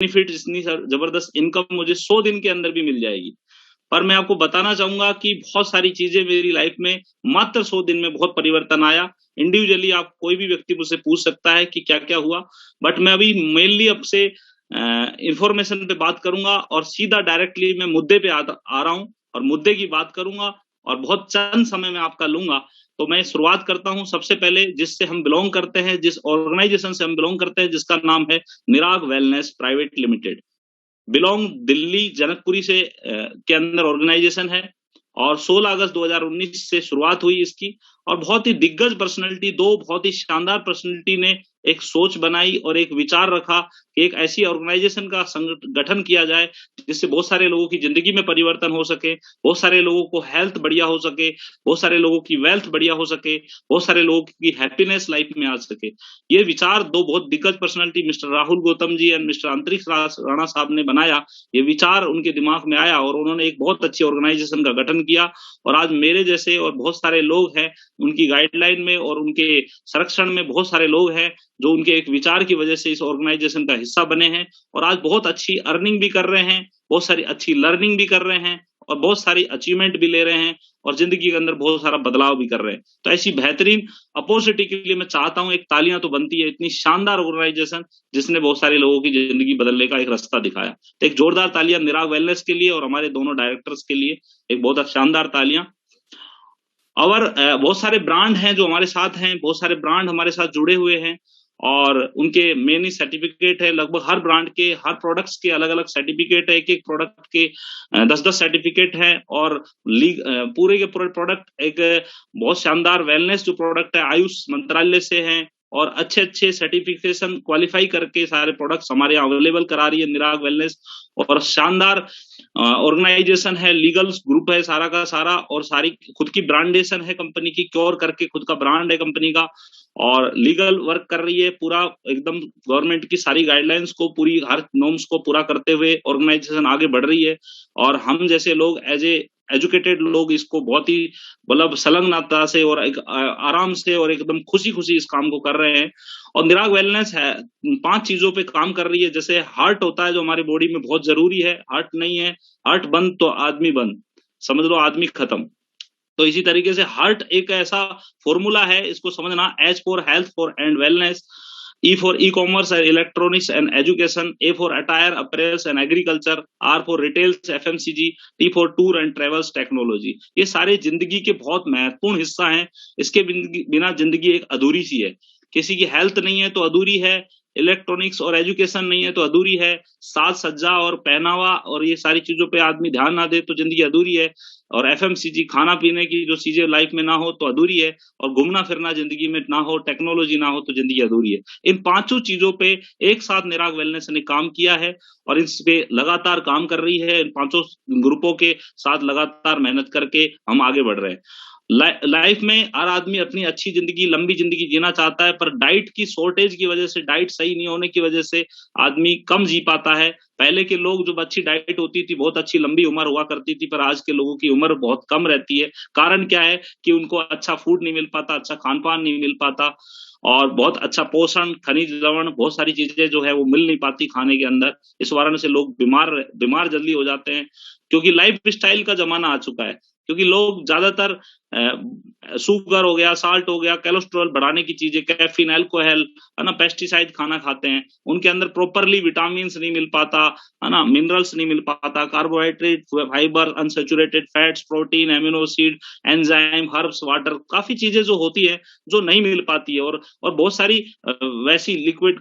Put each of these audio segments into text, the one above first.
Benefit, इतनी जबरदस्त income मुझे 100 दिन के अंदर भी मिल जाएगी। पर मैं आपको बताना चाहूंगा कि बहुत सारी चीजें मेरी लाइफ में मात्र 100 दिन में बहुत परिवर्तन आया। इंडिविजुअली आप कोई भी व्यक्ति मुझसे पूछ सकता है कि क्या क्या हुआ, बट मैं अभी मेनली आपसे इंफॉर्मेशन पे बात करूंगा और सीधा डायरेक्टली मैं मुद्दे पे आ रहा हूं और मुद्दे की बात करूंगा और बहुत चंद समय में आपका लूंगा। तो मैं शुरुआत करता हूं सबसे पहले जिससे हम बिलोंग करते हैं, जिस ऑर्गेनाइजेशन से हम बिलोंग करते हैं, जिसका नाम है Nirag wellness private limited. Belong Delhi Janakpuri से के अंदर ऑर्गेनाइजेशन है और 16 अगस्त 2019 से शुरुआत हुई इसकी। और बहुत ही दिग्गज पर्सनैलिटी, दो बहुत ही शानदार पर्सनैलिटी ने एक सोच बनाई और एक विचार रखा कि एक ऐसी ऑर्गेनाइजेशन का गठन किया जाए जिससे बहुत सारे लोगों की जिंदगी में परिवर्तन हो सके, बहुत सारे लोगों को हेल्थ बढ़िया हो सके, बहुत सारे लोगों की वेल्थ बढ़िया हो सके, बहुत सारे लोगों की हैप्पीनेस लाइफ में आ सके। ये विचार दो बहुत दिग्गज personality mister Rahul Gautam ji and mister Antariksh Rana साहब ने बनाया। ये विचार उनके दिमाग में आया और उन्होंने एक बहुत अच्छी ऑर्गेनाइजेशन का गठन किया। और आज मेरे जैसे और बहुत सारे लोग हैं उनकी गाइडलाइन में और उनके संरक्षण में, बहुत सारे लोग हैं जो उनके एक विचार की वजह से इस ऑर्गेनाइजेशन का हिस्सा बने हैं और आज बहुत अच्छी अर्निंग भी कर रहे हैं, बहुत सारी अच्छी लर्निंग भी कर रहे हैं और बहुत सारी अचीवमेंट भी ले रहे हैं और जिंदगी के अंदर बहुत सारा बदलाव भी कर रहे हैं। तो ऐसी बेहतरीन अपॉर्चुनिटी के लिए मैं चाहता हूं एक तालियां तो बनती है, इतनी शानदार ऑर्गेनाइजेशन जिसने बहुत सारे लोगों की जिंदगी बदलने का एक रास्ता दिखाया। तो एक जोरदार तालियां निराग वेलनेस के लिए और हमारे दोनों डायरेक्टर्स के लिए, एक बहुत शानदार तालियां। और बहुत सारे ब्रांड हैं जो हमारे साथ हैं, बहुत सारे ब्रांड हमारे साथ जुड़े हुए हैं और उनके मेन सर्टिफिकेट है। लगभग हर ब्रांड के, हर प्रोडक्ट्स के अलग अलग सर्टिफिकेट है, एक एक प्रोडक्ट के 10-10 सर्टिफिकेट है। और पूरे के पूरे प्रोडक्ट एक बहुत शानदार वेलनेस जो प्रोडक्ट है आयुष मंत्रालय से है और अच्छे अच्छे सर्टिफिकेशन क्वालिफाई करके सारे प्रोडक्ट्स हमारे यहाँ अवेलेबल करा रही है निराग वेलनेस। और शानदार ऑर्गेनाइजेशन है, लीगल ग्रुप है सारा का सारा और सारी खुद की ब्रांडेशन है कंपनी की, क्योर करके खुद का ब्रांड है कंपनी का और लीगल वर्क कर रही है पूरा एकदम गवर्नमेंट की सारी गाइडलाइंस को, पूरी हर नॉर्म्स को पूरा करते हुए ऑर्गेनाइजेशन आगे बढ़ रही है। और हम जैसे लोग एज ए एजुकेटेड लोग इसको बहुत ही मतलब संलग्नता से और एक आराम से और एकदम खुशी खुशी इस काम को कर रहे हैं। और निराग वेलनेस है 5 चीजों पे काम कर रही है। जैसे हार्ट होता है जो हमारी बॉडी में बहुत जरूरी है, हार्ट नहीं है, हार्ट बंद तो आदमी बंद, समझ लो आदमी खत्म। तो इसी तरीके से हार्ट एक ऐसा फॉर्मूला है, इसको समझना। H for health for and wellness, E for e-commerce and electronics and education, A for attire, apparels and agriculture, R for retail, FMCG, T for tour and travels technology। ये सारे जिंदगी के बहुत महत्वपूर्ण हिस्सा हैं। इसके बिना जिंदगी एक अधूरी सी है। किसी की हेल्थ नहीं है तो अधूरी है, इलेक्ट्रॉनिक्स और एजुकेशन नहीं है तो अधूरी है, साज सज्जा और पहनावा और ये सारी चीजों पे आदमी ध्यान ना दे तो जिंदगी अधूरी है, और एफएमसीजी खाना पीने की जो चीजें लाइफ में ना हो तो अधूरी है, और घूमना फिरना जिंदगी में ना हो, टेक्नोलॉजी ना हो तो जिंदगी अधूरी है। इन 5 चीजों पे एक साथ निराग वेलनेस ने काम किया है और इस पे लगातार काम कर रही है। इन 5 ग्रुपों के साथ लगातार मेहनत करके हम आगे बढ़ रहे हैं। लाइफ में हर आदमी अपनी अच्छी जिंदगी, लंबी जिंदगी जीना चाहता है, पर डाइट की शॉर्टेज की वजह से, डाइट सही नहीं होने की वजह से आदमी कम जी पाता है। पहले के लोग जब अच्छी डाइट होती थी बहुत अच्छी लंबी उम्र हुआ करती थी, पर आज के लोगों की उम्र बहुत कम रहती है। कारण क्या है कि उनको अच्छा फूड नहीं मिल पाता, अच्छा खान पान नहीं मिल पाता और बहुत अच्छा पोषण, खनिज लवण, बहुत सारी चीजें जो है वो मिल नहीं पाती खाने के अंदर। इस कारण से लोग बीमार जल्दी हो जाते हैं, क्योंकि लाइफ स्टाइल का जमाना आ चुका है। क्योंकि लोग ज्यादातर शुगर हो गया, साल्ट हो गया, कोलेस्ट्रॉल बढ़ाने की चीजें, कैफीन, अल्कोहल, है ना, पेस्टिसाइड खाना खाते हैं। उनके अंदर प्रॉपरली विटामिन नहीं मिल पाता, है ना, मिनरल्स नहीं मिल पाता, carbohydrate, fibre, unsaturated fats, protein, amino acid, enzyme, herbs, water, काफी चीजें जो होती है जो नहीं मिल पाती है। और बहुत सारी वैसी लिक्विड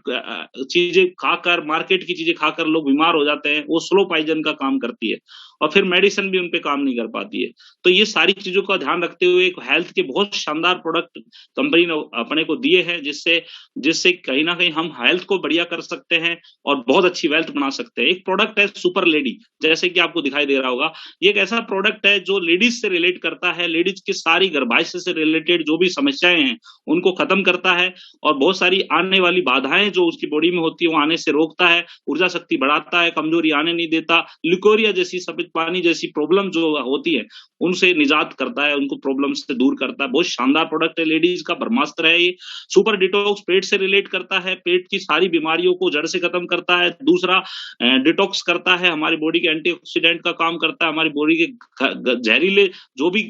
चीजें खाकर, मार्केट की चीजें खाकर लोग बीमार हो जाते हैं। वो स्लो पॉइजन का काम करती है और फिर मेडिसिन भी उनपे काम नहीं कर पाती है। तो ये सारी चीजों का ध्यान रखते हुए एक हेल्थ के बहुत शानदार प्रोडक्ट कंपनी ने अपने को दिए हैं, जिससे कहीं ना कहीं हम हेल्थ को बढ़िया कर सकते हैं और बहुत अच्छी वेल्थ बना सकते हैं। एक प्रोडक्ट है सुपर लेडी, जैसे कि आपको दिखाई दे रहा होगा। ये एक ऐसा प्रोडक्ट है जो लेडीज से रिलेट करता है, लेडीज की सारी गर्भाशय से रिलेटेड जो भी समस्याएं हैं उनको खत्म करता है और बहुत सारी आने वाली बाधाएं जो उसकी बॉडी में होती है वो आने से रोकता है, ऊर्जा शक्ति बढ़ाता है, कमजोरी आने नहीं देता, लिकोरिया जैसी, सफेद पानी जैसी प्रॉब्लम जो होती है उनसे निजात करता है, उनको प्रॉब्लम से दूर करता है। बहुत शानदार प्रोडक्ट है, लेडीज का ब्रह्मास्त्र है ये। सुपर डिटॉक्स पेट से रिलेट करता है, पेट की सारी बीमारियों को जड़ से खत्म करता है। दूसरा डिटॉक्स करता है, हमारी बॉडी के एंटीऑक्सीडेंट का काम करता है, हमारी बॉडी के जहरीले जो भी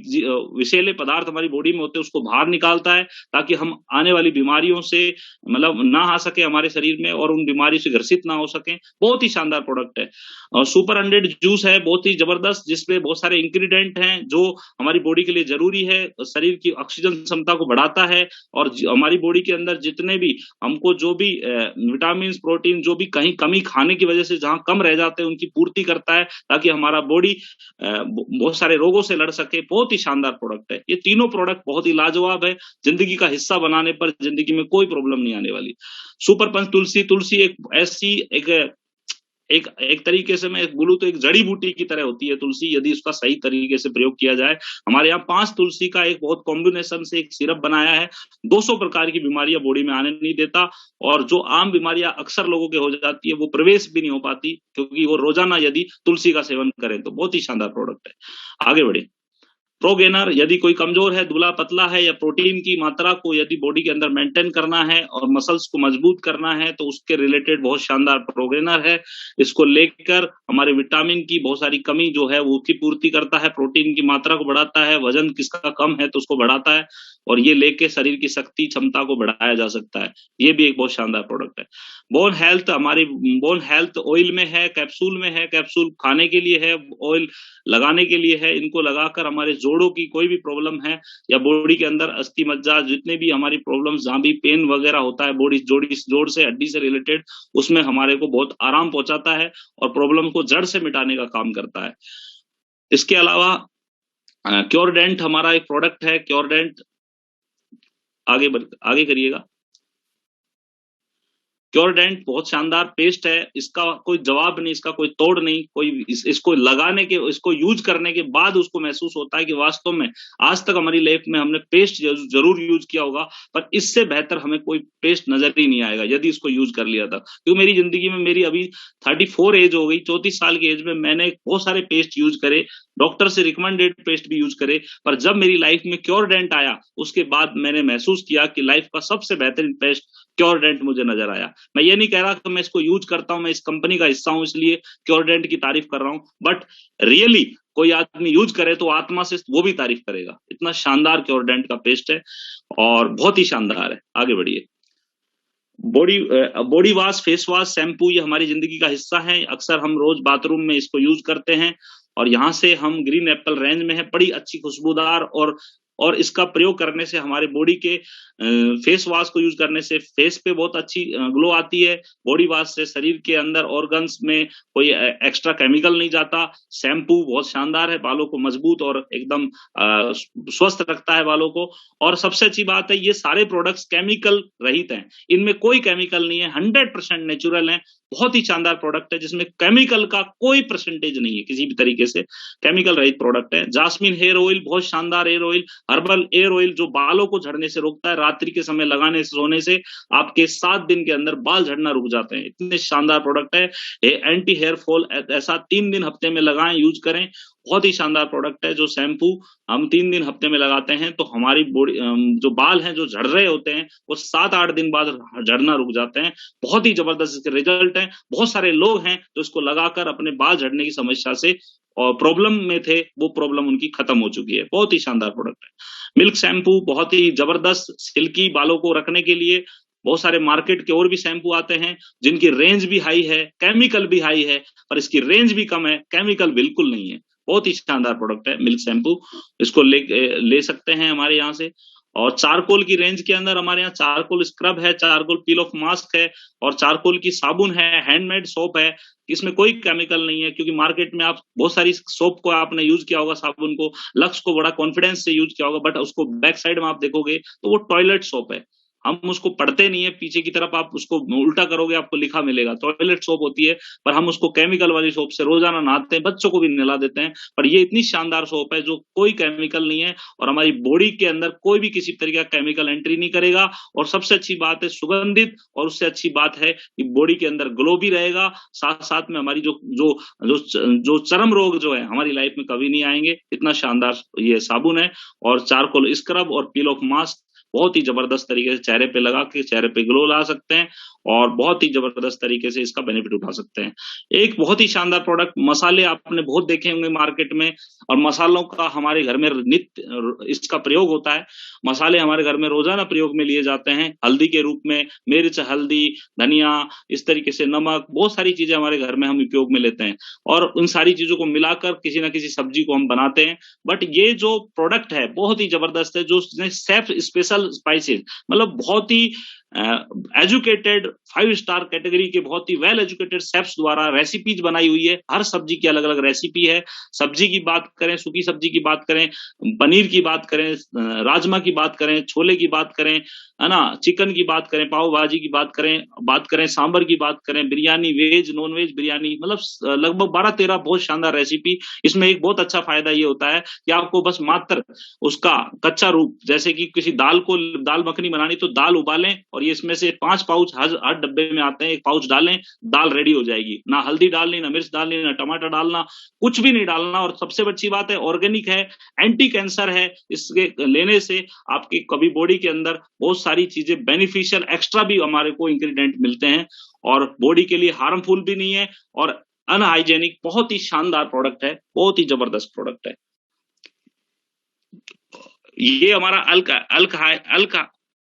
विषैले पदार्थ हमारी बॉडी में होते हैं उसको बाहर निकालता है, ताकि हम आने वाली बीमारियों से मतलब ना आ सके हमारे शरीर में और उन बीमारियों से ग्रसित ना हो सके। बहुत ही शानदार प्रोडक्ट है। और सुपर 100 जूस है, बहुत ही जबरदस्त, जिसमें बहुत सारे इंग्रेडिएंट हैं जो हमारी बॉडी के लिए जरूरी है। शरीर की ऑक्सीजन क्षमता को बढ़ाता है और हमारी बॉडी के अंदर जितने भी हमको जो भी विटामिन प्रोटीन जो भी कहीं कमी खाने की वजह से जहां कम रह जाते हैं उनकी पूर्ति करता है, ताकि हमारा बॉडी बहुत सारे रोगों से लड़ सके। बहुत ही शानदार प्रोडक्ट है। ये तीनों प्रोडक्ट बहुत ही लाजवाब है, जिंदगी का हिस्सा बनाने पर जिंदगी में कोई प्रॉब्लम नहीं आने वाली। सुपर पंच तुलसी, तुलसी एक ऐसी एक तरीके से मैं बोलूं तो एक जड़ी बूटी की तरह होती है तुलसी, यदि उसका सही तरीके से प्रयोग किया जाए। हमारे यहाँ 5 तुलसी का एक बहुत कॉम्बिनेशन से एक सिरप बनाया है, 200 प्रकार की बीमारियां बॉडी में आने नहीं देता, और जो आम बीमारियां अक्सर लोगों के हो जाती है वो प्रवेश भी नहीं हो पाती, क्योंकि वो रोजाना यदि तुलसी का सेवन करें तो। बहुत ही शानदार प्रोडक्ट है। आगे बढ़े। प्रोगेनर, यदि कोई कमजोर है, दुबला पतला है, या प्रोटीन की मात्रा को यदि बॉडी के अंदर मेंटेन करना है और मसल्स को मजबूत करना है तो उसके रिलेटेड बहुत शानदार प्रोगेनर है। इसको लेकर हमारे विटामिन की बहुत सारी कमी जो है वो की पूर्ति करता है, प्रोटीन की मात्रा को बढ़ाता है, वजन किसका कम है तो उसको बढ़ाता है, और ये लेके शरीर की शक्ति क्षमता को बढ़ाया जा सकता है। ये भी एक बहुत शानदार प्रोडक्ट है। बोन हेल्थ, हमारी बोन हेल्थ ऑयल में है, कैप्सूल में है, कैप्सूल खाने के लिए है, ऑयल लगाने के लिए है। इनको लगाकर हमारे जोड़ों की कोई भी प्रॉब्लम है या बॉडी के अंदर अस्थि मज्जा जितने भी हमारी प्रॉब्लम्स जहां भी पेन वगैरह होता है बॉडी जोड़ से हड्डी से रिलेटेड, उसमें हमारे को बहुत आराम पहुंचाता है और प्रॉब्लम को जड़ से मिटाने का काम करता है। इसके अलावा क्योरडेंट हमारा एक प्रोडक्ट है। क्योरडेंट आगे करिएगा। क्योरडेंट बहुत शानदार पेस्ट है, इसका कोई जवाब नहीं, इसका कोई तोड़ नहीं। कोई इसको लगाने के, इसको यूज करने के बाद उसको महसूस होता है कि वास्तव में आज तक हमारी लाइफ में हमने पेस्ट जरूर यूज किया होगा, पर इससे बेहतर हमें कोई पेस्ट नजर ही नहीं आएगा यदि इसको यूज कर लिया था। क्योंकि मेरी जिंदगी में, मेरी अभी 34 एज हो गई, 34 साल की एज में मैंने बहुत सारे पेस्ट यूज करे, डॉक्टर से रिकमेंडेड पेस्ट भी यूज करे, पर जब मेरी लाइफ में क्योरडेंट आया उसके बाद मैंने महसूस किया कि लाइफ का सबसे बेहतरीन पेस्ट क्योरडेंट मुझे नजर आया। मैं ये नहीं कह रहा कि मैं इसको यूज करता हूं, मैं इस कंपनी का हिस्सा हूं इसलिए क्योरडेंट की तारीफ कर रहा हूं, बट रियली कोई आदमी यूज करे तो आत्मा से वो भी तारीफ करेगा। इतना शानदार क्योरडेंट का पेस्ट है और बहुत ही शानदार है। आगे बढ़िए। Body wash, face wash, shampoo, ये हमारी जिंदगी का हिस्सा है। अक्सर हम रोज बाथरूम में इसको यूज करते हैं और यहाँ से हम ग्रीन एप्पल रेंज में है, बड़ी अच्छी खुशबूदार, और इसका प्रयोग करने से हमारे बॉडी के फेस वॉश को यूज करने से फेस पे बहुत अच्छी ग्लो आती है। बॉडी वॉश से शरीर के अंदर ऑर्गन्स में कोई एक्स्ट्रा केमिकल नहीं जाता। शैम्पू बहुत शानदार है, बालों को मजबूत और एकदम स्वस्थ रखता है बालों को। और सबसे अच्छी बात है, ये सारे प्रोडक्ट्स केमिकल रहित हैं, इनमें कोई केमिकल नहीं है, 100% नेचुरल है। बहुत ही शानदार प्रोडक्ट है जिसमें केमिकल का कोई परसेंटेज नहीं है, किसी भी तरीके से केमिकल रहित प्रोडक्ट है। जास्मिन हेयर ऑयल, बहुत शानदार hair oil, herbal hair oil, जो बालों को झड़ने से रोकता है। रात्रि के समय लगाने से, सोने से आपके 7 दिन के अंदर बाल झड़ना रुक जाते हैं। इतने शानदार प्रोडक्ट है। एंटी हेयर फॉल, ऐसा 3 दिन हफ्ते में लगाएं, यूज करें। बहुत ही शानदार प्रोडक्ट है। जो शैम्पू हम 3 दिन हफ्ते में लगाते हैं तो हमारी बॉडी, जो बाल हैं जो झड़ रहे होते हैं वो 7-8 दिन बाद झड़ना रुक जाते हैं। बहुत ही जबरदस्त इसके रिजल्ट हैं। बहुत सारे लोग हैं जो इसको लगाकर अपने बाल झड़ने की समस्या से और प्रॉब्लम में थे, वो प्रॉब्लम उनकी खत्म हो चुकी है। बहुत ही शानदार प्रोडक्ट है। मिल्क शैम्पू बहुत ही जबरदस्त, सिल्की बालों को रखने के लिए। बहुत सारे मार्केट के और भी शैम्पू आते हैं जिनकी रेंज भी हाई है, केमिकल भी हाई है, पर इसकी रेंज भी कम है, केमिकल बिल्कुल नहीं है। बहुत ही शानदार प्रोडक्ट है मिल्क शैम्पू, इसको ले सकते हैं हमारे यहाँ से। और चारकोल की रेंज के अंदर हमारे यहाँ चारकोल स्क्रब है, चारकोल पील ऑफ मास्क है, और चारकोल की साबुन है, हैंडमेड सोप है। इसमें कोई केमिकल नहीं है, क्योंकि मार्केट में आप बहुत सारी सोप को आपने यूज किया होगा, साबुन को, लक्स को बड़ा कॉन्फिडेंस से यूज किया होगा, बट उसको बैक साइड में आप देखोगे तो वो टॉयलेट सोप है। हम उसको पढ़ते नहीं है, पीछे की तरफ आप उसको उल्टा करोगे आपको लिखा मिलेगा, टॉयलेट सोप होती है, पर हम उसको केमिकल वाली सोप से रोजाना नहाते हैं, बच्चों को भी नहला देते हैं। पर ये इतनी शानदार सोप है जो कोई केमिकल नहीं है और हमारी बॉडी के अंदर कोई भी किसी तरीके का केमिकल एंट्री नहीं करेगा। और सबसे अच्छी बात है सुगंधित, और उससे अच्छी बात है कि बॉडी के अंदर ग्लो भी रहेगा, साथ साथ में हमारी जो जो जो जो चर्म रोग जो है हमारी लाइफ में कभी नहीं आएंगे। इतना शानदार ये साबुन है। और चारकोल स्क्रब और पील ऑफ मास्क बहुत ही जबरदस्त तरीके से चेहरे पे लगा के चेहरे पे ग्लो ला सकते हैं और बहुत ही जबरदस्त तरीके से इसका बेनिफिट उठा सकते हैं। एक बहुत ही शानदार प्रोडक्ट, मसाले आपने बहुत देखे होंगे मार्केट में, और मसालों का हमारे घर में नित्य इसका प्रयोग होता है। मसाले हमारे घर में रोजाना प्रयोग में लिए जाते हैं, हल्दी के रूप में, मिर्च, हल्दी, धनिया, इस तरीके से नमक, बहुत सारी चीजें हमारे घर में हम उपयोग में लेते हैं और उन सारी चीजों को मिलाकर किसी ना किसी सब्जी को हम बनाते हैं। बट ये जो प्रोडक्ट है बहुत ही जबरदस्त है, जो शेफ स्पेशल स्पाइसेस, मतलब बहुत ही एजुकेटेड 5 स्टार कैटेगरी के बहुत ही वेल एजुकेटेड शेफ्स द्वारा रेसिपीज बनाई हुई है। हर सब्जी की अलग अलग रेसिपी है। सब्जी की बात करें, सूखी सब्जी की बात करें, पनीर की बात करें, राजमा की बात करें, छोले की बात करें, है ना, चिकन की बात करें, पाव भाजी की बात करें, सांबर की बात करें, biryani, veg non veg biryani, मतलब लगभग 12-13 बहुत शानदार रेसिपी। इसमें एक बहुत अच्छा फायदा ये होता है कि आपको बस मात्र उसका कच्चा रूप, जैसे कि किसी दाल मखनी बनानी तो दाल उबालें और ये इसमें से 5 पाउच हर डब्बे में आते हैं, 1 पाउच डालें, दाल रेडी हो जाएगी। ना हल्दी डालनी, ना मिर्च डालनी, ना टमाटर डालना, कुछ भी नहीं डालना। और सबसे अच्छी बात है ऑर्गेनिक है, एंटी कैंसर है। इसके लेने से आपकी कभी बॉडी के अंदर बहुत सारी चीजें बेनिफिशियल एक्स्ट्रा भी हमारे को इंग्रेडिएंट मिलते हैं और बॉडी के लिए हार्मफुल भी नहीं है और अनहाइजेनिक, बहुत ही शानदार प्रोडक्ट है, बहुत ही जबरदस्त प्रोडक्ट है। ये हमारा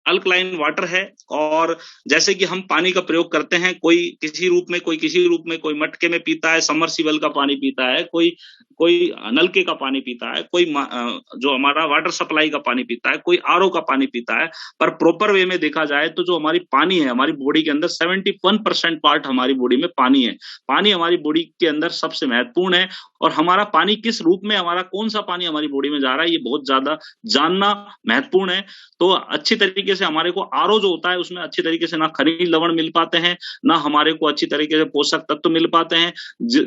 अल्कलाइन वाटर है। और जैसे कि हम पानी का प्रयोग करते हैं, कोई किसी रूप में, कोई किसी रूप में, कोई मटके में पीता है, सबमर्सिबल का पानी पीता है, कोई कोई नलके का पानी पीता है, कोई जो हमारा वाटर सप्लाई का पानी पीता है, कोई आरओ का पानी पीता है। पर प्रॉपर वे में देखा जाए तो जो हमारी पानी है, हमारी बॉडी के अंदर 71% पार्ट हमारी बॉडी में पानी है। पानी हमारी बॉडी के अंदर सबसे महत्वपूर्ण है और हमारा पानी किस रूप में, हमारा कौन सा पानी हमारी बॉडी में जा रहा है, ये बहुत ज्यादा जानना महत्वपूर्ण है। तो अच्छी तरीके से हमारे को आरओ जो होता है उसमें अच्छी तरीके से ना खनिज लवण मिल पाते हैं, ना हमारे को अच्छी तरीके से पोषक तत्व मिल पाते हैं।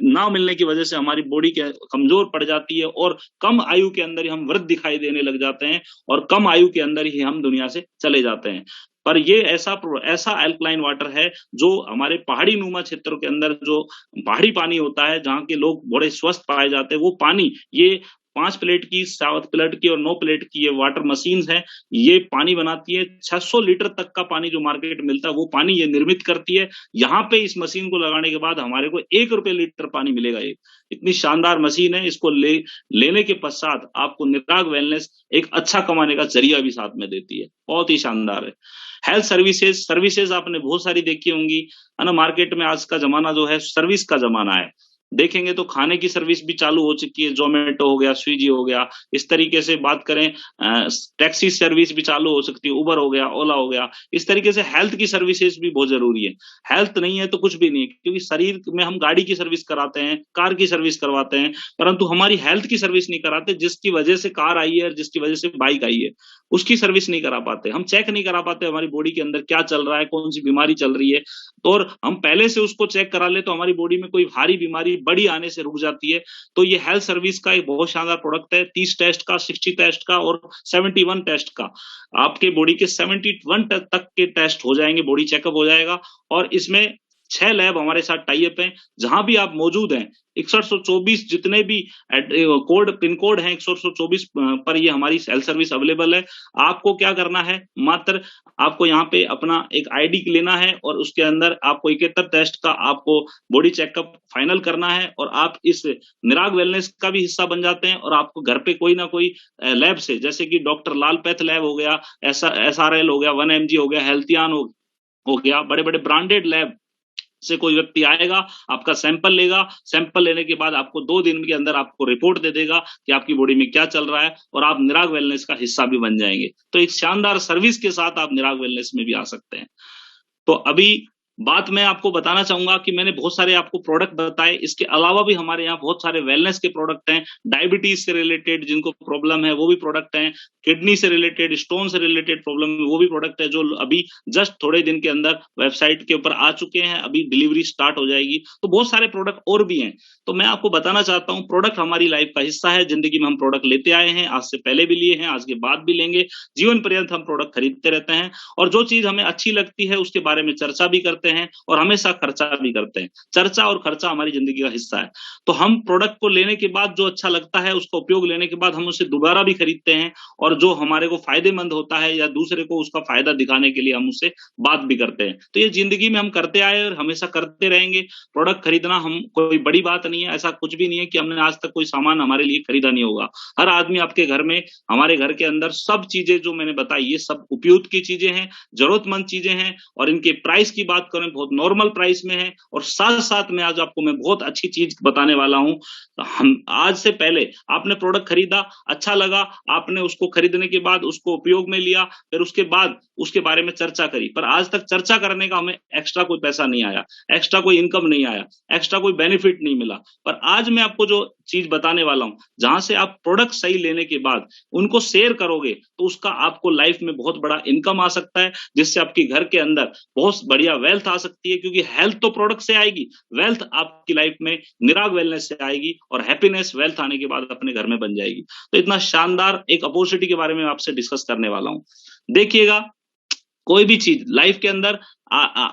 ना मिलने की वजह से हमारी बॉडी के कमजोर पड़ जाती है और कम आयु के अंदर ही हम वृद्ध दिखाई देने लग जाते हैं और कम आयु के अंदर ही हम दुनिया से चले जाते हैं। पर ये ऐसा अल्कलाइन वाटर है जो हमारे पहाड़ी नुमा क्षेत्रों के अंदर जो पहाड़ी पानी होता है, जहाँ के लोग बड़े स्वस्थ पाए जाते हैं, वो पानी, ये 5 प्लेट की, 7 प्लेट की और 9 प्लेट की ये वाटर मशीन है, ये पानी बनाती है। 600 लीटर तक का पानी जो मार्केट में मिलता है वो पानी ये निर्मित करती है। यहाँ पे इस मशीन को लगाने के बाद हमारे को 1 रुपए लीटर पानी मिलेगा। ये इतनी शानदार मशीन है। इसको लेने के पश्चात आपको निराग वेलनेस एक अच्छा कमाने का जरिया भी साथ में देती है, बहुत ही शानदार है। हेल्थ सर्विसेज आपने बहुत सारी देखी होंगी, है ना। मार्केट में आज का जमाना जो है सर्विस का जमाना है। देखेंगे तो खाने की सर्विस भी चालू हो चुकी है, जोमेटो हो गया, स्विगी हो गया। इस तरीके से बात करें, टैक्सी सर्विस भी चालू हो सकती है, उबर हो गया, ओला हो गया। इस तरीके से हेल्थ की सर्विसेज भी बहुत जरूरी है। हेल्थ नहीं है तो कुछ भी नहीं, क्योंकि शरीर में हम गाड़ी की सर्विस कराते हैं, कार की सर्विस करवाते हैं, परंतु हमारी हेल्थ की सर्विस नहीं कराते। जिसकी वजह से कार आई है और जिसकी वजह से बाइक आई है, उसकी सर्विस नहीं करा पाते। हम चेक नहीं करा पाते हमारी बॉडी के अंदर क्या चल रहा है, कौन सी बीमारी चल रही है। तो और हम पहले से उसको चेक करा ले तो हमारी बॉडी में कोई भारी बीमारी बड़ी आने से रुक जाती है। तो ये हेल्थ सर्विस का एक बहुत शानदार प्रोडक्ट है। 30 टेस्ट का, 60 टेस्ट का और 71 टेस्ट का, आपके बॉडी के 71 तक के टेस्ट हो जाएंगे, बॉडी चेकअप हो जाएगा। और इसमें 6 लैब हमारे साथ टाई अप हैं, जहां भी आप मौजूद हैं। 6124 जितने भी पिन कोड हैं 6124 पर ये हमारी हेल्थ सर्विस अवेलेबल है। आपको क्या करना है, मात्र आपको यहाँ पे अपना एक आईडी लेना है और उसके अंदर आपको 71 टेस्ट का आपको बॉडी चेकअप फाइनल करना है और आप इस निराग वेलनेस का भी हिस्सा बन जाते हैं। और आपको घर पे कोई ना कोई लैब से, जैसे कि डॉक्टर लाल पैथ लैब हो गया, SRL हो गया, 1mg हो गया, हेल्थियान हो गया, बड़े बड़े ब्रांडेड लैब से कोई व्यक्ति आएगा, आपका सैंपल लेगा। सैंपल लेने के बाद आपको 2 दिन के अंदर आपको रिपोर्ट दे देगा कि आपकी बॉडी में क्या चल रहा है और आप निराग वेलनेस का हिस्सा भी बन जाएंगे। तो एक शानदार सर्विस के साथ आप निराग वेलनेस में भी आ सकते हैं। तो अभी बात मैं आपको बताना चाहूंगा कि मैंने बहुत सारे आपको प्रोडक्ट बताए, इसके अलावा भी हमारे यहाँ बहुत सारे वेलनेस के प्रोडक्ट हैं, डायबिटीज से रिलेटेड जिनको प्रॉब्लम है वो भी प्रोडक्ट हैं, किडनी से रिलेटेड, स्टोन से रिलेटेड प्रॉब्लम है वो भी प्रोडक्ट है, जो अभी जस्ट थोड़े दिन के अंदर वेबसाइट के ऊपर आ चुके हैं, अभी डिलीवरी स्टार्ट हो जाएगी। तो बहुत सारे प्रोडक्ट और भी हैं। तो मैं आपको बताना चाहता हूँ, प्रोडक्ट हमारी लाइफ का हिस्सा है, जिंदगी में हम प्रोडक्ट लेते आए हैं, आज से पहले भी लिए हैं, आज के बाद भी लेंगे, जीवन पर्यंत हम प्रोडक्ट खरीदते रहते हैं, और जो चीज हमें अच्छी लगती है उसके बारे में चर्चा भी करते हैं और हमेशा खर्चा भी करते हैं। चर्चा और खर्चा हमारी जिंदगी का हिस्सा है। तो हम प्रोडक्ट को लेने के बाद जो अच्छा लगता है, उसका उपयोग लेने के बाद हम उसे दोबारा भी खरीदते हैं, और जो हमारे को फायदेमंद होता है या दूसरे को उसका फायदा दिखाने के लिए हम उससे बात भी करते हैं। तो ये जिंदगी में हम करते आए और हमेशा करते रहेंगे। प्रोडक्ट खरीदना हम कोई बड़ी बात नहीं है, ऐसा कुछ भी नहीं है कि हमने आज तक कोई सामान हमारे लिए खरीदा नहीं होगा। हर आदमी आपके घर में, हमारे घर के अंदर सब चीजें जो मैंने बताई ये सब उपयुक्त की चीजें हैं, जरूरतमंद चीजें हैं, और इनके प्राइस की बात करें बहुत नॉर्मल प्राइस में है। और साथ साथ में आज आपको मैं बहुत अच्छी चीज बताने वाला हूं। हम आज से पहले आपने प्रोडक्ट खरीदा, अच्छा लगा, आपने उसको खरीदने के बाद उसको उपयोग में लिया, फिर उसके बाद उसके बारे में चर्चा करी, पर आज तक चर्चा करने का हमें एक्स्ट्रा कोई पैसा नहीं आया, एक्स्ट्रा कोई इनकम नहीं आया, एक्स्ट्रा कोई बेनिफिट नहीं मिला। पर आज मैं आपको जो चीज बताने वाला हूं, जहां से आप प्रोडक्ट सही लेने के बाद उनको शेयर करोगे तो उसका आपको लाइफ में बहुत बड़ा इनकम आ सकता है, जिससे आपके घर के अंदर बहुत बढ़िया वेल्थ आ सकती है, क्योंकि हेल्थ तो प्रोडक्ट से आएगी, वेल्थ आपकी लाइफ में निराग वेलनेस से आएगी, और हैप्पीनेस वेल्थ आने के बाद अपने घर में बन जाएगी। तो इतना शानदार एक अपॉर्चुनिटी के बारे में आपसे डिस्कस करने वाला हूं। देखिएगा, कोई भी चीज लाइफ के अंदर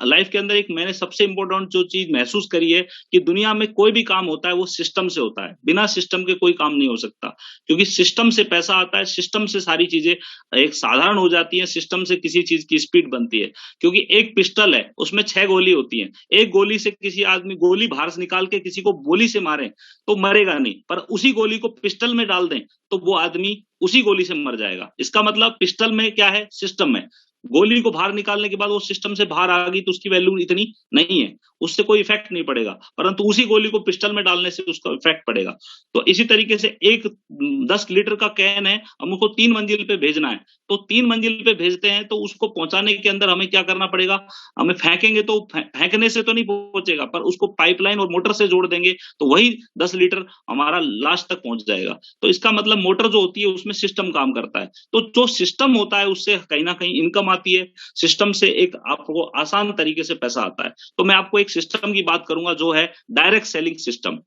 लाइफ के अंदर एक मैंने सबसे इंपॉर्टेंट जो चीज महसूस करी है कि दुनिया में कोई भी काम होता है वो सिस्टम से होता है, बिना सिस्टम के कोई काम नहीं हो सकता, क्योंकि सिस्टम से पैसा आता है, सिस्टम से सारी चीजें एक साधारण हो जाती है, सिस्टम से किसी चीज की स्पीड बनती है। क्योंकि एक पिस्टल है, उसमें 6 गोली होती है, एक गोली से किसी आदमी गोली बाहर से निकाल के किसी को गोली से मारे तो मरेगा नहीं, पर उसी गोली को पिस्टल में डाल दें तो वो आदमी उसी गोली से मर जाएगा। इसका मतलब पिस्टल में क्या है, सिस्टम है। गोली को बाहर निकालने के बाद वो सिस्टम से बाहर आ गई तो उसकी वैल्यू इतनी नहीं है, उससे कोई इफेक्ट नहीं पड़ेगा, परंतु उसी गोली को पिस्टल में डालने से उसका इफेक्ट पड़ेगा। तो इसी तरीके से एक 10 लीटर का कैन है, हम उसको 3 मंजिल पे भेजना है, तो 3 मंजिल पे भेजते हैं तो उसको पहुंचाने के अंदर हमें क्या करना पड़ेगा, हमें फेंकेंगे तो फेंकने से तो नहीं पहुंचेगा, पर उसको पाइपलाइन और मोटर से जोड़ देंगे तो वही 10 लीटर हमारा लास्ट तक पहुंच जाएगा। तो इसका मतलब मोटर जो होती है उसमें सिस्टम काम करता है, तो जो सिस्टम होता है उससे कहीं ना कहीं इनकम आती है, सिस्टम से एक आपको आसान तरीके से पैसा आता है। तो मैं आपको एक सिस्टम की बात करूंगा जो है डायरेक्ट सेलिंग सिस्टम।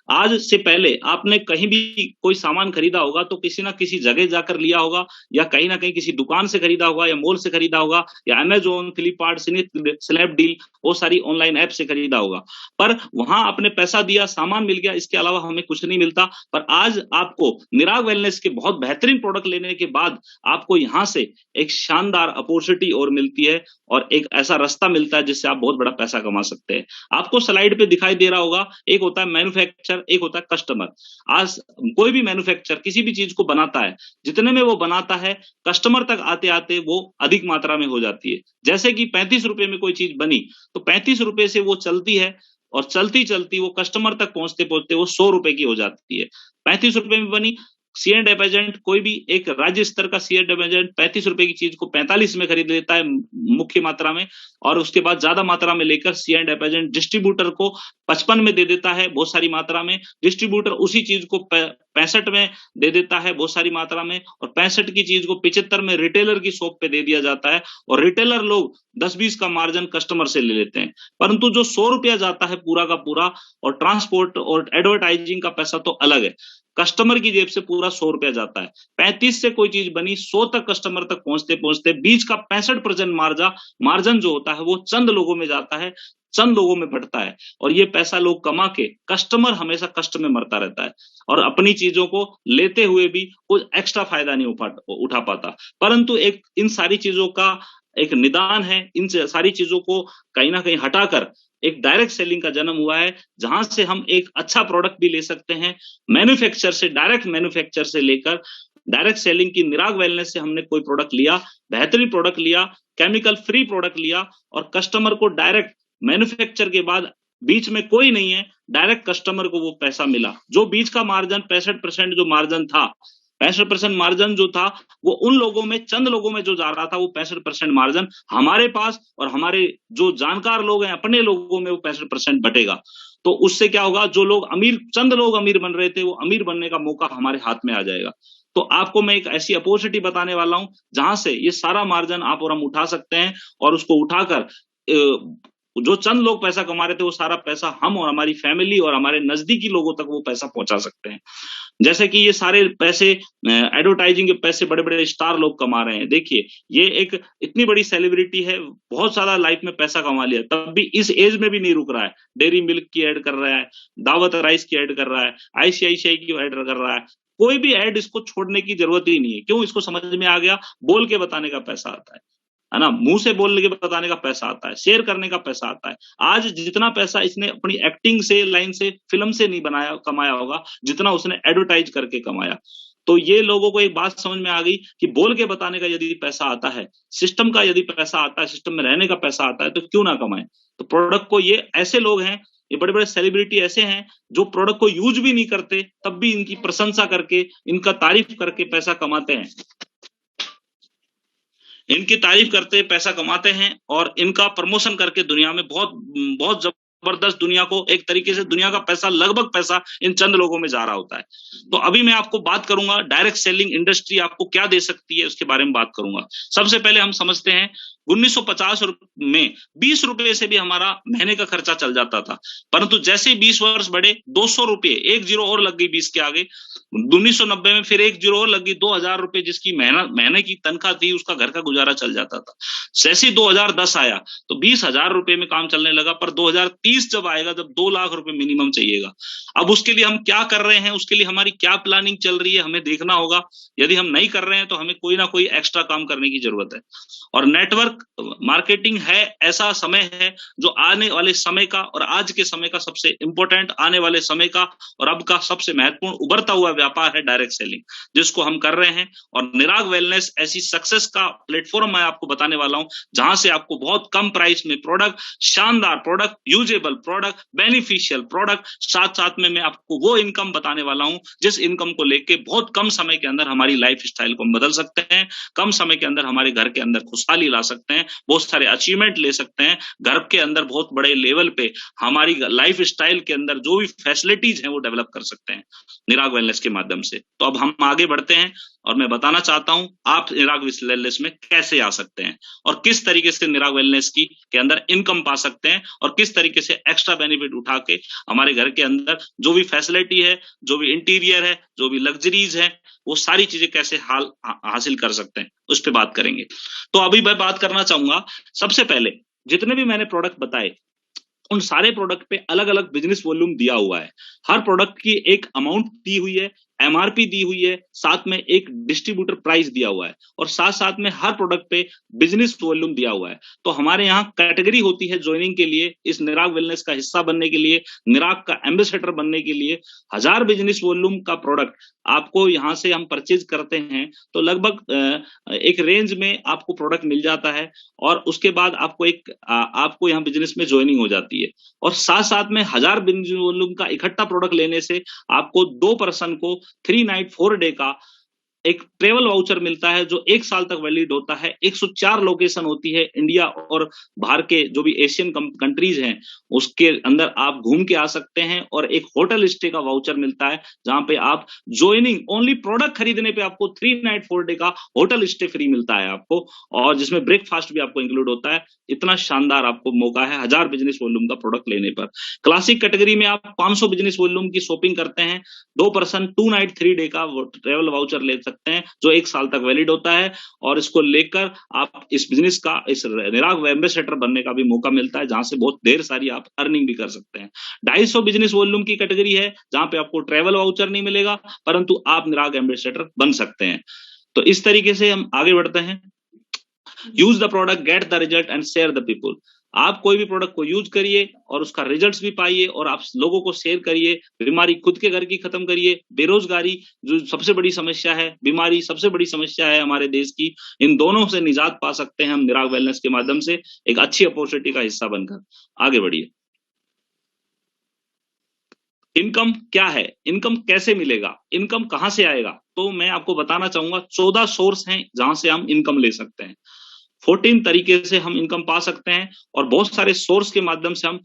आज से पहले आपने कहीं भी कोई सामान खरीदा होगा तो किसी ना किसी जगह जाकर लिया होगा, या कहीं ना कहीं किसी दुकान से खरीदा होगा, या मॉल से खरीदा होगा, या अमेजोन, फ्लिपकार्ट, स्नैपडील, वो सारी ऑनलाइन ऐप से खरीदा होगा। पर वहां आपने पैसा दिया, सामान मिल गया, इसके अलावा हमें कुछ नहीं मिलता। पर आज आपको निराग वेलनेस के बहुत बेहतरीन प्रोडक्ट लेने के बाद आपको यहां से एक शानदार अपॉर्चुनिटी और मिलती है, और एक ऐसा रास्ता मिलता है जिससे आप बहुत बड़ा पैसा कमा सकते हैं। आपको स्लाइड पे दिखाई दे रहा होगा, एक होता है मैन्युफैक्चर, एक होता है कस्टमर। आज कोई भी मैन्युफैक्चर किसी भी चीज को बनाता है, जितने में वो बनाता है कस्टमर तक आते आते वो अधिक मात्रा में हो जाती है। जैसे कि 35 रुपए में कोई चीज बनी तो 35 रुपए से वो चलती है, और चलती चलती वो कस्टमर तक पहुंचते पहुंचते वो 100 रुपए की हो जाती है। 35 रुपए में बनी, सी एंड एफ एजेंट, कोई भी एक राज्य स्तर का सी एंड एफ एजेंट 35 रुपए की चीज को 45 में खरीद लेता है मुख्य मात्रा में, और उसके बाद ज्यादा मात्रा में लेकर सी एंड एफ एजेंट डिस्ट्रीब्यूटर को 55 में दे देता है बहुत सारी मात्रा में, डिस्ट्रीब्यूटर उसी चीज को 65 में दे देता है बहुत सारी मात्रा में, और 65 की चीज को 75 में रिटेलर की शॉप पे दे दिया जाता है, और रिटेलर लोग 10-20 का मार्जिन कस्टमर से ले लेते हैं। परंतु जो 100 रुपया जाता है पूरा का पूरा, और ट्रांसपोर्ट और एडवर्टाइजिंग का पैसा तो अलग है, कस्टमर की जेब से पूरा 100 रुपया जाता है। 35 से कोई चीज बनी, 100 तक कस्टमर तक पहुंचते पहुंचते बीच का 65% मार्जिन जो होता है वो चंद लोगों में जाता है, चंद लोगों में बढ़ता है, और ये पैसा लोग कमा के कस्टमर हमेशा कष्ट में मरता रहता है, और अपनी चीजों को लेते हुए भी कुछ एक्स्ट्रा फायदा नहीं उठा पाता। परंतु एक इन सारी चीजों का एक निदान है, इन सारी चीजों को कहीं ना कहीं हटाकर एक डायरेक्ट सेलिंग का जन्म हुआ है, जहां से हम एक अच्छा प्रोडक्ट भी ले सकते हैं मैन्युफैक्चर से, डायरेक्ट मैन्युफैक्चर से लेकर डायरेक्ट सेलिंग की निराग वेलनेस से हमने कोई प्रोडक्ट लिया, बेहतरीन प्रोडक्ट लिया, केमिकल फ्री प्रोडक्ट लिया, और कस्टमर को डायरेक्ट मैन्युफैक्चर के बाद बीच में कोई नहीं है, डायरेक्ट कस्टमर को वो पैसा मिला। जो बीच का मार्जिन 65% जो मार्जिन था, 65% मार्जिन जो था वो उन लोगों में, चंद लोगों में जो जा रहा था, वो 65% मार्जिन हमारे पास और हमारे जो जानकार लोग हैं अपने लोगों में वो 65% बटेगा। तो उससे क्या होगा, जो लोग अमीर, चंद लोग अमीर बन रहे थे, वो अमीर बनने का मौका हमारे हाथ में आ जाएगा। तो आपको मैं एक ऐसी अपॉर्चुनिटी बताने वाला हूं जहां से ये सारा मार्जिन आप और हम उठा सकते हैं, और उसको उठाकर जो चंद लोग पैसा कमा रहे थे वो सारा पैसा हम और हमारी फैमिली और हमारे नजदीकी लोगों तक वो पैसा पहुंचा सकते हैं। जैसे कि ये सारे पैसे, एडवर्टाइजिंग के पैसे बड़े बड़े स्टार लोग कमा रहे हैं। देखिए, ये एक इतनी बड़ी सेलिब्रिटी है, बहुत सारा लाइफ में पैसा कमा लिया, तब भी इस एज में भी नहीं रुक रहा है। डेयरी मिल्क की एड कर रहा है, दावत राइस की एड कर रहा है, आईसीआईसीआई की एड कर रहा है। कोई भी एड इसको छोड़ने की जरूरत ही नहीं है। क्यों? इसको समझ में आ गया, बोल के बताने का पैसा आता है ना, मुंह से बोल के बताने का पैसा आता है, शेयर करने का पैसा आता है। आज जितना पैसा इसने अपनी एक्टिंग से, लाइन से, फिल्म से नहीं बनाया, कमाया होगा, जितना उसने एडवर्टाइज करके कमाया। तो ये लोगों को एक बात समझ में आ गई कि बोल के बताने का यदि पैसा आता है, सिस्टम का यदि पैसा आता है, सिस्टम में रहने का पैसा आता है, तो क्यों ना कमाए। तो प्रोडक्ट को, ये ऐसे लोग हैं, ये बड़े बड़े सेलिब्रिटी ऐसे हैं जो प्रोडक्ट को यूज भी नहीं करते, तब भी इनकी प्रशंसा करके, इनका तारीफ करके पैसा कमाते हैं। इनकी तारीफ करते पैसा कमाते हैं, और इनका प्रमोशन करके दुनिया में बहुत बहुत जबरदस्त, दुनिया को एक तरीके से, दुनिया का पैसा, लगभग पैसा इन चंद लोगों में जा रहा होता है। तो अभी मैं आपको बात करूंगा डायरेक्ट सेलिंग इंडस्ट्री आपको क्या दे सकती है, उसके बारे में बात करूंगा। सबसे पहले हम समझते हैं 1950 में 20 रुपए से भी हमारा महीने का खर्चा चल जाता था, परंतु जैसे ही 20 वर्ष बढ़े, 200 रुपए, एक जीरो और लग गई 20 के आगे। 1990 में फिर एक जीरो और लगी, 2000 रुपए जिसकी महीने की तनख्वाह थी, उसका घर का गुजारा चल जाता था। जैसे ही 2010 आया तो 20,000 रुपए में काम चलने लगा, पर 2030 जब आएगा, जब 2 लाख रुपए मिनिमम चाहिएगा। अब उसके लिए हम क्या कर रहे हैं, उसके लिए हमारी क्या प्लानिंग चल रही है, हमें देखना होगा। यदि हम नहीं कर रहे हैं तो हमें कोई ना कोई एक्स्ट्रा काम करने की जरूरत है। और नेटवर्क मार्केटिंग है, ऐसा समय है जो आने वाले समय का, और आज के समय का सबसे इंपॉर्टेंट, आने वाले समय का और अब का सबसे महत्वपूर्ण उभरता हुआ व्यापार है डायरेक्ट सेलिंग, जिसको हम कर रहे हैं। और निराग वेलनेस ऐसी सक्सेस का प्लेटफॉर्म मैं आपको बताने वाला हूं, जहां से आपको बहुत कम प्राइस में प्रोडक्ट, शानदार product, usable product, beneficial product, साथ साथ में मैं आपको वो इनकम बताने वाला हूं जिस इनकम को लेके बहुत कम समय के अंदर हमारी लाइफ स्टाइल को हम बदल सकते हैं, कम समय के अंदर हमारे घर के अंदर खुशहाली ला सकते हैं, बहुत सारे अचीवमेंट ले सकते हैं, घर के अंदर बहुत बड़े लेवल पे हमारी लाइफ स्टाइल के अंदर जो भी फैसिलिटीज हैं वो डेवलप कर सकते हैं निराग वेलनेस के माध्यम से। तो अब हम आगे बढ़ते हैं, और मैं बताना चाहता हूं आप निराग वेलनेस में कैसे आ सकते हैं, और किस तरीके से निराग वेलनेस की के अंदर इनकम पा सकते हैं, और किस तरीके से एक्स्ट्रा बेनिफिट उठा के हमारे घर के अंदर जो भी फैसिलिटी है, जो भी इंटीरियर है, जो भी लग्जरीज है, वो सारी चीजें कैसे हासिल कर सकते हैं, उस पर बात करेंगे। तो अभी मैं बात करना चाहूंगा, सबसे पहले जितने भी मैंने प्रोडक्ट बताए, उन सारे प्रोडक्ट पे अलग अलग बिजनेस वॉल्यूम दिया हुआ है। हर प्रोडक्ट की एक अमाउंट दी हुई है, एमआरपी दी हुई है, साथ में एक डिस्ट्रीब्यूटर प्राइस दिया हुआ है, और साथ साथ में हर प्रोडक्ट पे बिजनेस वॉल्यूम दिया हुआ है। तो हमारे यहाँ कैटेगरी होती है ज्वाइनिंग के लिए, इस निराग वेलनेस का हिस्सा बनने के लिए, निराग का एम्बेसडर बनने के लिए 1000 बिजनेस वॉल्यूम का प्रोडक्ट आपको यहाँ से हम परचेज करते हैं, तो लगभग एक रेंज में आपको प्रोडक्ट मिल जाता है, और उसके बाद आपको यहाँ बिजनेस में ज्वाइनिंग हो जाती है। और साथ साथ में 1000 बिजनेस वॉल्यूम का इकट्ठा प्रोडक्ट लेने से आपको 2 पर्सन को 3 नाइट 4 डे का एक ट्रेवल वाउचर मिलता है, जो 1 साल तक वैलिड होता है। 104 लोकेशन होती है इंडिया और बाहर के जो भी एशियन कंट्रीज हैं, उसके अंदर आप घूम के आ सकते हैं। और एक होटल स्टे का वाउचर मिलता है, जहां पे आप ज्वाइनिंग ओनली प्रोडक्ट खरीदने पे आपको 3 नाइट 4 डे का होटल स्टे फ्री मिलता है आपको, और जिसमें ब्रेकफास्ट भी आपको इंक्लूड होता है। इतना शानदार आपको मौका है 1000 बिजनेस वॉल्यूम का प्रोडक्ट लेने पर। क्लासिक कैटेगरी में आप 500 बिजनेस वॉल्यूम की शॉपिंग करते हैं, 2 पर्सन 2 नाइट 3 डे का ट्रेवल वाउचर ले सकते हैं, जो 1 साल तक वैलिड होता है। और इसको लेकर आप इस बिजनेस का, इस निराग एम्बेसडर बनने का भी मौका मिलता है, जहां से बहुत ढेर सारी आप अर्निंग भी कर सकते हैं। 250 बिजनेस वॉल्यूम की कैटेगरी है, जहां पे आपको ट्रेवल वाउचर नहीं मिलेगा, परंतु आप निराग एम्बेसडर बन सकते हैं। तो इस तरीके से हम आगे बढ़ते हैं। Use the product, get the result and share the people. आप कोई भी प्रोडक्ट को यूज करिए और उसका रिजल्ट्स भी पाइए, और आप लोगों को शेयर करिए। बीमारी खुद के घर की खत्म करिए, बेरोजगारी जो सबसे बड़ी समस्या है, बीमारी सबसे बड़ी समस्या है हमारे देश की, इन दोनों से निजात पा सकते हैं हम निराग वेलनेस के माध्यम से, एक अच्छी अपॉर्चुनिटी का हिस्सा बनकर। आगे बढ़िए। इनकम क्या है, इनकम कैसे मिलेगा, इनकम कहां से आएगा, तो मैं आपको बताना चाहूंगा 14 सोर्स हैं जहां से हम इनकम ले सकते हैं। 14 तरीके से हम इनकम पा सकते हैं और बहुत सारे सोर्स के माध्यम से हम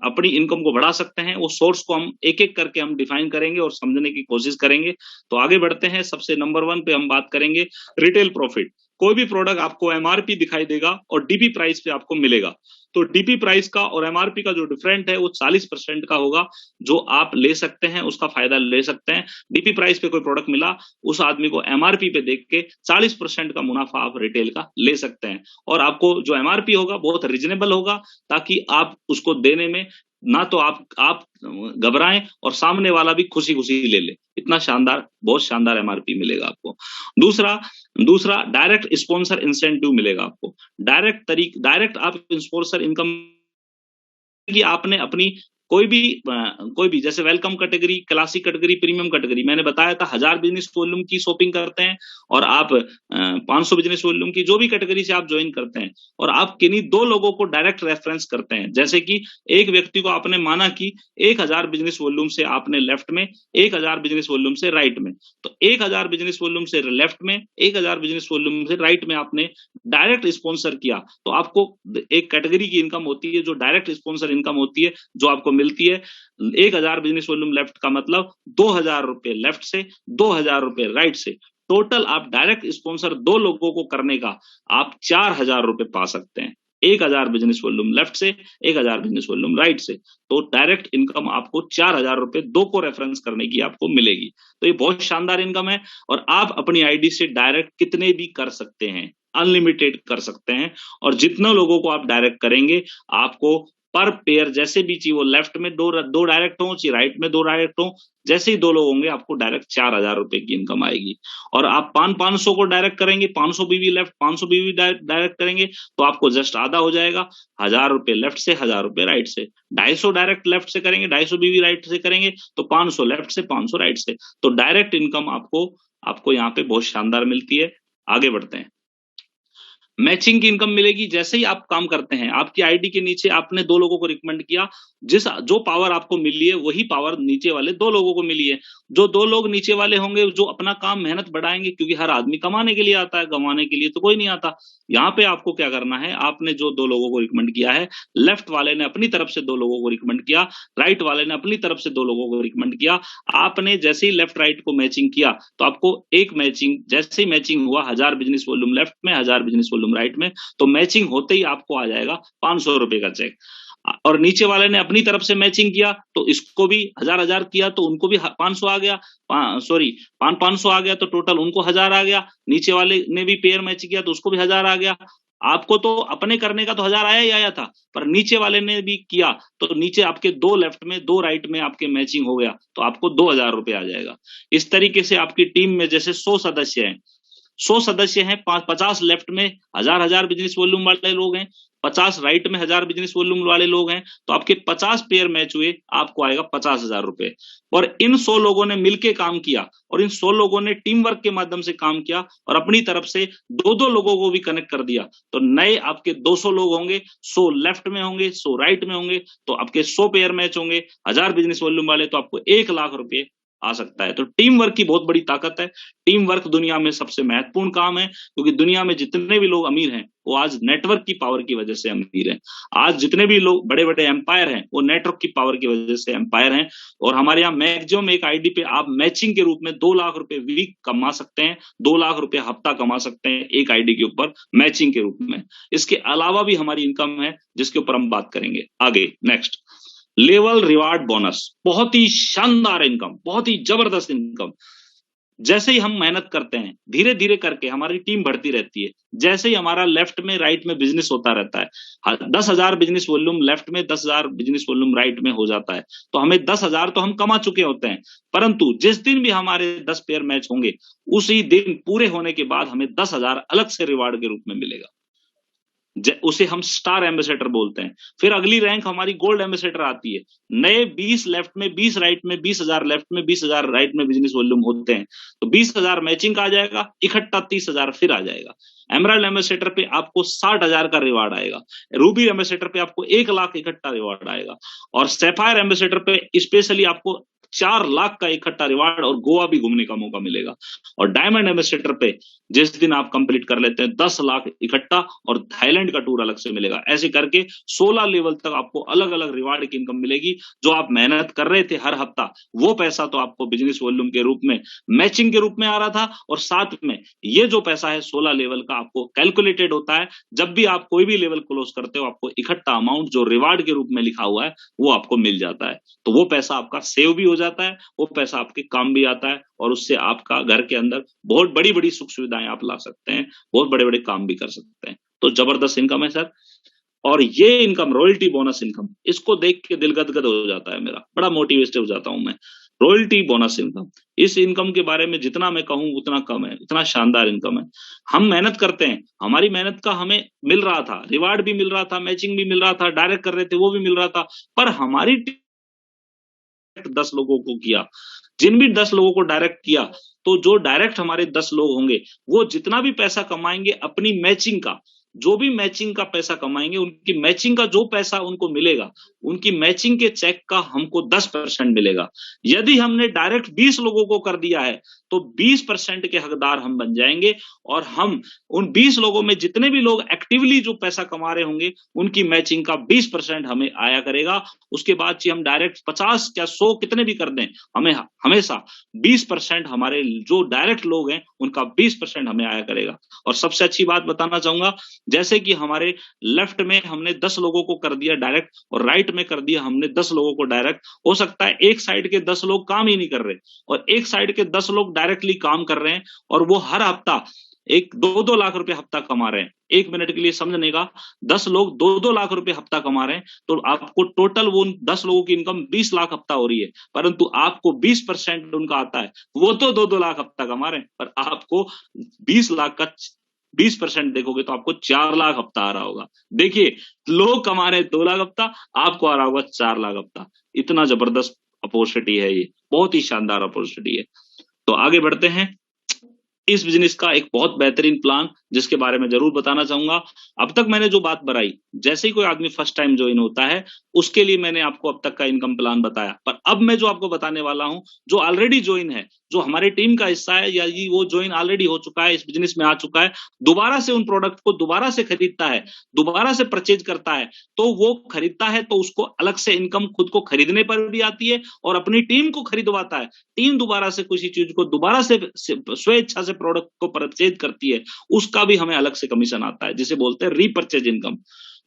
अपनी इनकम को बढ़ा सकते हैं। वो सोर्स को हम एक एक करके हम डिफाइन करेंगे और समझने की कोशिश करेंगे। तो आगे बढ़ते हैं। सबसे नंबर 1 पे हम बात करेंगे रिटेल प्रॉफिट। कोई भी प्रोडक्ट आपको एमआरपी दिखाई देगा और डीपी प्राइस पे आपको मिलेगा, तो डीपी प्राइस का और एमआरपी का जो डिफरेंट है वो 40% का होगा, जो आप ले सकते हैं, उसका फायदा ले सकते हैं। डीपी प्राइस पे कोई प्रोडक्ट मिला, उस आदमी को एमआरपी पे देख के 40% का मुनाफा आप रिटेल का ले सकते हैं। और आपको जो एमआरपी होगा बहुत रीजनेबल होगा, ताकि आप उसको देने में ना तो आप घबराएं और सामने वाला भी खुशी खुशी ले ले। इतना शानदार, बहुत शानदार एमआरपी मिलेगा आपको। दूसरा दूसरा डायरेक्ट स्पॉन्सर इंसेंटिव मिलेगा आपको। डायरेक्ट आप स्पॉन्सर इनकम कि आपने अपनी कोई भी जैसे welcome category, classic category, premium category, मैंने बताया था 1000 बिजनेस वॉल्यूम की शॉपिंग करते हैं और आप 500 बिजनेस वॉल्यूम की जो भी कैटेगरी से आप ज्वाइन करते हैं और आप किन्हीं दो लोगों को डायरेक्ट रेफरेंस करते हैं। जैसे कि एक व्यक्ति को आपने माना कि 1000 बिजनेस वॉल्यूम से आपने लेफ्ट में, 1000 बिजनेस वॉल्यूम से राइट में, तो 1000 बिजनेस वॉल्यूम से लेफ्ट में, 1000 बिजनेस वॉल्यूम से राइट में आपने डायरेक्ट स्पॉन्सर किया, तो आपको एक कैटेगरी की इनकम होती है जो डायरेक्ट स्पॉन्सर इनकम होती है, जो आपको मिलती है। 1000 बिजनेस वॉल्यूम लेफ्ट का मतलब 2000 रुपए लेफ्ट से, 2000 रुपए राइट से। टोटल आप डायरेक्ट स्पॉन्सर दो लोगों को करने का आप 4000 रुपए पा सकते हैं। 1000 बिजनेस वॉल्यूम लेफ्ट से, 1000 बिजनेस वॉल्यूम राइट से, तो डायरेक्ट इनकम आपको 4000 रुपए दो को रेफरेंस करने की आपको मिलेगी। तो ये बहुत शानदार इनकम है और आप अपनी आईडी से डायरेक्ट कितने भी कर सकते हैं, अनलिमिटेड कर सकते हैं। और जितना लोगों को आप डायरेक्ट करेंगे, आपको पर पेयर जैसे भी चाहिए, वो लेफ्ट में दो डायरेक्ट हो, चाहे राइट में दो डायरेक्ट हो, जैसे ही दो लोग होंगे आपको डायरेक्ट 4000 रुपए की इनकम आएगी। और आप 500 को डायरेक्ट करेंगे, 500 बीवी लेफ्ट, 500 बीवी डायरेक्ट करेंगे, तो आपको जस्ट आधा हो जाएगा। 1000 रुपए लेफ्ट से, 1000 रुपए राइट से। 250 डायरेक्ट लेफ्ट से करेंगे, 250 बीवी राइट से करेंगे, तो 500 लेफ्ट से, 500 राइट से। तो डायरेक्ट इनकम आपको यहाँ पे बहुत शानदार मिलती है। आगे बढ़ते हैं। मैचिंग की इनकम मिलेगी। जैसे ही आप काम करते हैं, आपकी आईडी के नीचे आपने दो लोगों को रिकमेंड किया, जो पावर आपको मिली है वही पावर नीचे वाले दो लोगों को मिली है। जो दो लोग नीचे वाले होंगे जो अपना काम मेहनत बढ़ाएंगे, क्योंकि हर आदमी कमाने के लिए आता है, गंवाने के लिए तो कोई नहीं आता। यहाँ पे आपको क्या करना है, आपने जो दो लोगों को रिकमेंड किया है, लेफ्ट वाले ने अपनी तरफ से दो लोगों को रिकमेंड किया, राइट वाले ने अपनी तरफ से दो लोगों को रिकमेंड किया। आपने जैसे ही लेफ्ट राइट को मैचिंग किया, तो आपको एक मैचिंग, जैसे ही मैचिंग हुआ 1000 बिजनेस वॉल्यूम लेफ्ट में, 1000 बिजनेस वॉल्यूम राइट में, तो मैचिंग होते ही आपको आ जाएगा 500 रुपए का चेक। और नीचे वाले ने अपनी तरफ से मैचिंग किया, तो इसको भी 1000 किया, तो उनको भी 500 आ गया, सॉरी 500 आ गया, तो टोटल उनको 1000 आ गया। नीचे वाले ने भी पेयर मैच किया, तो उसको भी 1000 आ गया। आपको तो अपने करने का तो 1000 आया ही आया था, पर नीचे वाले ने भी किया, तो नीचे आपके दो लेफ्ट में, दो राइट में आपके मैचिंग हो गया, तो आपको 2000 रुपए आ जाएगा। इस तरीके से आपकी टीम में जैसे 100 सदस्य हैं, 100 सदस्य हैं, 50 लेफ्ट में 1000 बिजनेस वॉल्यूम वाले लोग हैं, 50 राइट में 1000 बिजनेस वॉल्यूम वाले लोग हैं, तो आपके 50 पेयर मैच हुए, आपको आएगा 50,000 रुपए। और इन 100 लोगों ने मिलके काम किया और इन 100 लोगों ने टीम वर्क के माध्यम से काम किया और अपनी तरफ से दो दो लोगों को भी कनेक्ट कर दिया, तो नए आपके 200 लोग होंगे, 100 लेफ्ट में होंगे, 100 राइट में होंगे, तो आपके 100 पेयर मैच होंगे 1000 बिजनेस वॉल्यूम वाले, तो आपको 1 लाख रुपए आ सकता है। तो टीम वर्क की बहुत बड़ी ताकत है। टीम वर्क दुनिया में सबसे महत्वपूर्ण काम है, क्योंकि दुनिया में जितने भी लोग अमीर हैं, वो आज नेटवर्क की पावर की वजह से अमीर हैं। आज जितने भी लोग बड़े बड़े एम्पायर हैं, वो नेटवर्क की पावर की वजह से एम्पायर हैं। और हमारे यहाँ मैक्सिमम एक आईडी पे आप मैचिंग के रूप में 2 लाख रुपए वीक कमा सकते हैं, 2 लाख रुपए हफ्ता कमा सकते हैं एक आईडी के ऊपर मैचिंग के रूप में। इसके अलावा भी हमारी इनकम है, जिसके ऊपर हम बात करेंगे आगे। Next, level reward bonus. बहुत ही शानदार इनकम, बहुत ही जबरदस्त इनकम। जैसे ही हम मेहनत करते हैं, धीरे धीरे करके हमारी टीम बढ़ती रहती है। जैसे ही हमारा लेफ्ट में राइट में बिजनेस होता रहता है, 10,000 बिजनेस वॉल्यूम लेफ्ट में, 10,000 बिजनेस वॉल्यूम राइट में हो जाता है, तो हमें 10,000 तो हम कमा चुके होते हैं। परंतु जिस दिन भी हमारे 10 पेयर मैच होंगे, उसी दिन पूरे होने के बाद हमें 10,000 अलग से रिवार्ड के रूप में मिलेगा। उसे हम स्टार एम्बेसडर बोलते हैं। फिर अगली रैंक हमारी गोल्ड एम्बेसडर आती है। नए 20 लेफ्ट में 20 राइट में 20,000 लेफ्ट में 20,000 राइट में बिजनेस वॉल्यूम होते हैं, तो 20,000 मैचिंग का आ जाएगा, इकट्ठा 30,000 फिर आ जाएगा। एमराल्ड एम्बेसडर पे आपको 60,000 का रिवार्ड आएगा। रूबी एम्बेसडर पे आपको 1 लाख इकट्ठा रिवार्ड आएगा। और सैफायर एम्बेसडर पे स्पेशली आपको 4 लाख का इकट्ठा रिवार्ड और गोवा भी घूमने का मौका मिलेगा। और डायमंड एम्बेसडर पे जिस दिन आप कंप्लीट कर लेते हैं 10 लाख इकट्ठा और थाईलैंड का टूर अलग से मिलेगा। ऐसे करके 16 लेवल तक आपको अलग अलग रिवार्ड की इनकम मिलेगी। जो आप मेहनत कर रहे थे हर हफ्ता, वो पैसा तो आपको बिजनेस वॉल्यूम के रूप में, मैचिंग के रूप में आ रहा था, और साथ में ये जो पैसा है 16 लेवल का आपको कैलकुलेटेड होता है। जब भी आप कोई भी लेवल क्लोज करते हो, आपको इकट्ठा अमाउंट जो रिवार्ड के रूप में लिखा हुआ है वो आपको मिल जाता है। तो वो पैसा आपका सेव भी हो जाता है, वो पैसा आपके काम भी आता है, और उससे आपका घर के अंदर बहुत बड़ी बड़ी सुख सुविधाएं आप ला सकते हैं, बहुत बड़े बड़े काम भी कर सकते हैं। तो जबरदस्त इनकम है सर। और ये इनकम रॉयल्टी बोनस इनकम, इसको देख के दिल गदगद हो जाता है मेरा, बड़ा मोटिवेटेड हो जाता हूं मैं। रॉयल्टी बोनस इनकम, इस इनकम के बारे में जितना मैं कहूं उतना कम है, इतना शानदार इनकम है। हम मेहनत करते हैं, हमारी मेहनत का हमें मिल रहा था, रिवार्ड भी मिल रहा था, मैचिंग भी मिल रहा था, डायरेक्ट कर रहे थे वो भी मिल रहा था, पर हमारी 10 लोगों को किया, जिन भी 10 लोगों को डायरेक्ट किया, तो जो डायरेक्ट हमारे 10 लोग होंगे वो जितना भी पैसा कमाएंगे अपनी मैचिंग का, जो भी मैचिंग का पैसा कमाएंगे, उनकी मैचिंग का जो पैसा उनको मिलेगा, उनकी मैचिंग के चेक का हमको 10% मिलेगा। यदि हमने डायरेक्ट 20 लोगों को कर दिया है तो 20% के हकदार हम बन जाएंगे, और हम उन 20 लोगों में जितने भी लोग एक्टिवली जो पैसा कमा रहे होंगे उनकी मैचिंग का 20% हमें आया करेगा। उसके बाद चाहे हम डायरेक्ट 50 या 100 कितने भी कर दें, हमें हमेशा 20% हमारे जो डायरेक्ट लोग हैं उनका 20% हमें आया करेगा। और सबसे अच्छी बात बताना चाहूंगा, जैसे कि हमारे लेफ्ट में हमने 10 लोगों को कर दिया डायरेक्ट, और राइट में कर दिया हमने 10 लोगों को डायरेक्ट। हो सकता है एक साइड के 10 लोग काम ही नहीं कर रहे और एक साइड के 10 लोग डायरेक्टली काम कर रहे हैं, और वो हर हफ्ता 1-2 लाख रुपए हफ्ता कमा रहे हैं। 1 मिनट के लिए समझने का, 10 लोग 2-2 लाख रुपए हफ्ता कमा रहे हैं, तो आपको टोटल वो 10 लोगों की इनकम 20 लाख हफ्ता हो रही है, परंतु आपको 20% उनका आता है। वो तो 2-2 लाख हफ्ता कमा रहे हैं, पर आपको 20 लाख का 20% देखोगे तो आपको 4 लाख हफ्ता आ रहा होगा। देखिए, लोग कमा रहे हैं 2 लाख हफ्ता, आपको आ रहा होगा 4 लाख हफ्ता। इतना जबरदस्त अपॉर्चुनिटी है ये, बहुत ही शानदार अपॉर्चुनिटी है। तो आगे बढ़ते हैं। इस बिजनेस का एक बहुत बेहतरीन प्लान जिसके बारे में जरूर बताना चाहूंगा। अब तक मैंने जो बात बताई, जैसे ही कोई आदमी फर्स्ट टाइम ज्वाइन होता है उसके लिए मैंने आपको अब तक का इनकम प्लान बताया, पर अब मैं जो आपको बताने वाला हूं, जो ऑलरेडी ज्वाइन है, जो हमारे टीम का हिस्सा है, या ये वो ज्वाइन ऑलरेडी हो चुका है, इस बिजनेस में आ चुका है, दोबारा से उन प्रोडक्ट को दोबारा से खरीदता है, दोबारा से परचेज करता है, तो वो खरीदता है तो उसको अलग से इनकम खुद को खरीदने पर भी आती है, और अपनी टीम को खरीदवाता है। टीम दोबारा से किसी चीज को दोबारा से स्वेच्छा से प्रोडक्ट को परचेज करती है, उसका भी हमें अलग से कमीशन आता है, जिसे बोलते हैं रीपरचेज इनकम।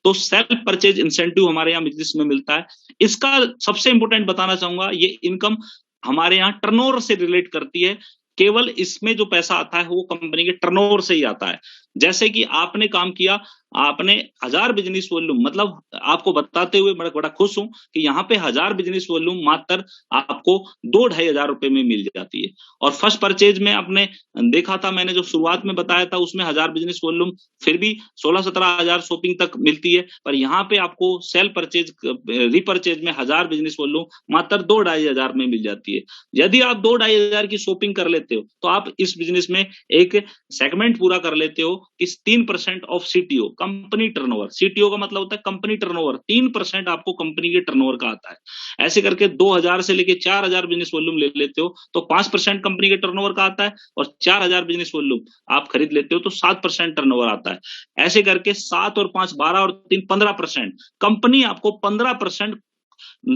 तो सेल्फ परचेज इंसेंटिव हमारे यहाँ बिजनेस में मिलता है। इसका सबसे इंपॉर्टेंट बताना चाहूंगा, ये इनकम हमारे यहाँ टर्नओवर से रिलेट करती है। केवल इसमें जो पैसा आता है वो कंपनी के टर्नओवर से ही आता है। जैसे कि आपने काम किया, आपने 1000 बिजनेस वॉल्यूम, मतलब आपको बताते हुए बड़ा खुश हूं कि यहाँ पे 1000 बिजनेस वॉल्यूम मात्र आपको 2-2.5 हजार रुपए में मिल जाती है। और फर्स्ट परचेज में आपने देखा था, मैंने जो शुरुआत में बताया था, उसमें 1000 बिजनेस वॉल्यूम फिर भी 16-17 हजार शॉपिंग तक मिलती है, पर यहाँ पे आपको सेल परचेज रीपरचेज में 1000 बिजनेस वॉल्यूम मात्र 2-2.5 हजार में मिल जाती है। यदि आप 2-2.5 हजार की शॉपिंग कर लेते हो तो आप इस बिजनेस में एक सेगमेंट पूरा कर लेते हो कि 3% of CTO, company turnover. CTO का मतलब होता है कंपनी टर्नओवर, 3% आपको कंपनी के टर्नओवर का आता है। ऐसे करके 2000 से लेके 4000 बिजनेस वॉल्यूम ले लेते हो तो 5% कंपनी के टर्नओवर का आता है, और 4000 बिजनेस वॉल्यूम आप खरीद लेते हो तो 7% टर्नओवर आता है। ऐसे करके 7 और 5 12 और 3 15%, कंपनी आपको 15%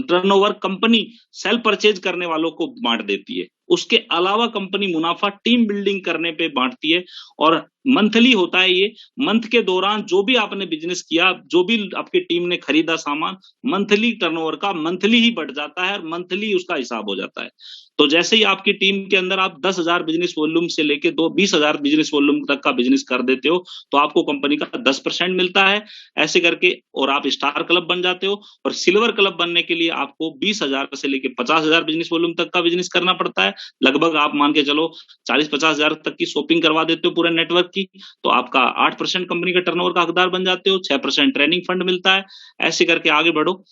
टर्नओवर कंपनी सेल परचेज करने वालों को बांट देती है। उसके अलावा कंपनी मुनाफा टीम बिल्डिंग करने पे बांटती है, और मंथली होता है ये। मंथ के दौरान जो भी आपने बिजनेस किया, जो भी आपकी टीम ने खरीदा सामान, मंथली टर्नओवर का मंथली ही बढ़ जाता है और मंथली उसका हिसाब हो जाता है। तो जैसे ही आपकी टीम के अंदर आप 10,000 बिजनेस वॉल्यूम से लेके 20,000 बिजनेस वॉल्यूम तक का बिजनेस कर देते हो तो आपको कंपनी का 10% मिलता है। ऐसे करके और आप स्टार क्लब बन जाते हो, और सिल्वर क्लब बनने के लिए आपको 20,000 से लेके 50,000 बिजनेस वॉल्यूम तक का बिजनेस करना पड़ता है। लगभग आप मान के चलो 40-50 हजार तक की शॉपिंग करवा देते हो पूरे नेटवर्क की, तो आपका 8% कंपनी के टर्नओवर का हकदार बन जाते हो, 6% ट्रेनिंग फंड मिलता है। ऐसे करके आगे बढ़ो,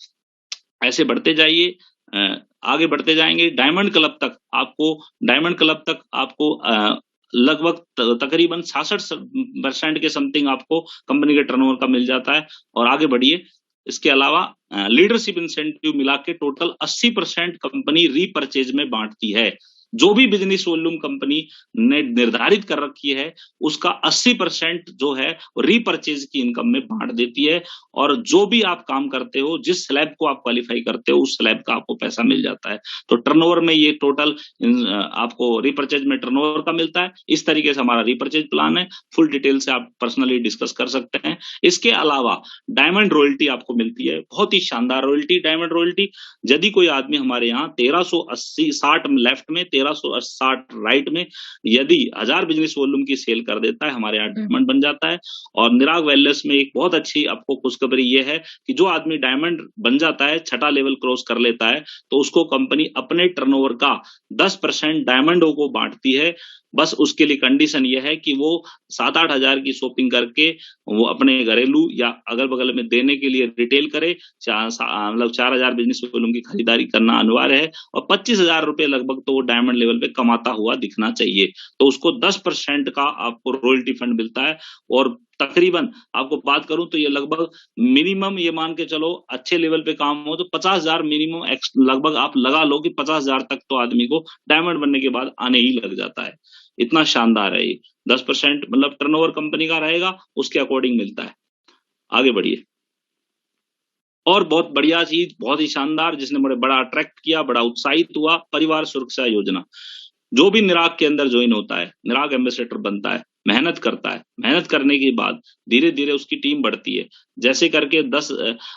ऐसे बढ़ते जाइए, आगे बढ़ते जाएंगे डायमंड क्लब तक। आपको डायमंड क्लब तक आपको लगभग तकरीबन 66% के समथिंग आपको कंपनी के टर्नओवर का मिल जाता है, और आगे बढ़िए। इसके अलावा लीडरशिप इंसेंटिव मिला के टोटल 80% कंपनी रीपरचेज में बांटती है। जो भी बिजनेस वॉल्यूम कंपनी ने निर्धारित कर रखी है उसका 80% जो है रीपरचेज की इनकम में बांट देती है, और जो भी आप काम करते हो, जिस स्लैब को आप क्वालिफाई करते हो, उस स्लैब का आपको पैसा मिल जाता है। तो टर्नओवर में ये टोटल आपको रीपरचेज में टर्नओवर का मिलता है। इस तरीके से हमारा रीपरचेज प्लान है, फुल डिटेल से आप पर्सनली डिस्कस कर सकते हैं। इसके अलावा डायमंड रॉयल्टी आपको मिलती है, बहुत ही शानदार रॉयल्टी, डायमंड रॉयल्टी। यदि कोई आदमी हमारे यहाँ 1380-60 लेफ्ट में, 1360 राइट में यदि 1000 बिजनेस वॉल्यूम की सेल कर देता है, हमारे यहाँ डायमंड बन जाता है। और निराग वेलनेस में एक बहुत अच्छी आपको खुशखबरी ये है कि जो आदमी डायमंड बन जाता है, छठा लेवल क्रॉस कर लेता है, तो उसको कंपनी अपने टर्नओवर का 10% डायमंडों को बांटती है। बस उसके लिए कंडीशन यह है कि वो 7-8 हजार की शॉपिंग करके वो अपने घरेलू या अगल बगल में देने के लिए रिटेल करे। मतलब 4000 बिजनेस वॉल्यूम की खरीदारी करना अनिवार्य है, और 25,000 रुपए लगभग तो वो डायमंड लेवल पे कमाता हुआ दिखना चाहिए। तो उसको 10% का आपको रॉयल्टी फंड मिलता है। और तकरीबन आपको बात करूं तो ये लगभग मिनिमम, ये मान के चलो अच्छे लेवल पे काम हो तो 50,000 मिनिमम लगभग आप लगा लो कि 50,000 तक तो आदमी को डायमंड बनने के बाद आने ही लग जाता है। इतना शानदार है ये। 10% मतलब टर्नओवर कंपनी का रहेगा, उसके अकॉर्डिंग मिलता है। आगे बढ़िए। और बहुत बढ़िया चीज, बहुत ही शानदार, जिसने मुझे बड़ा अट्रैक्ट किया, बड़ा उत्साहित हुआ, परिवार सुरक्षा योजना। जो भी निराग के अंदर ज्वाइन होता है, निराग एम्बेसडर बनता है, मेहनत करता है, मेहनत करने के बाद धीरे धीरे उसकी टीम बढ़ती है। जैसे करके 10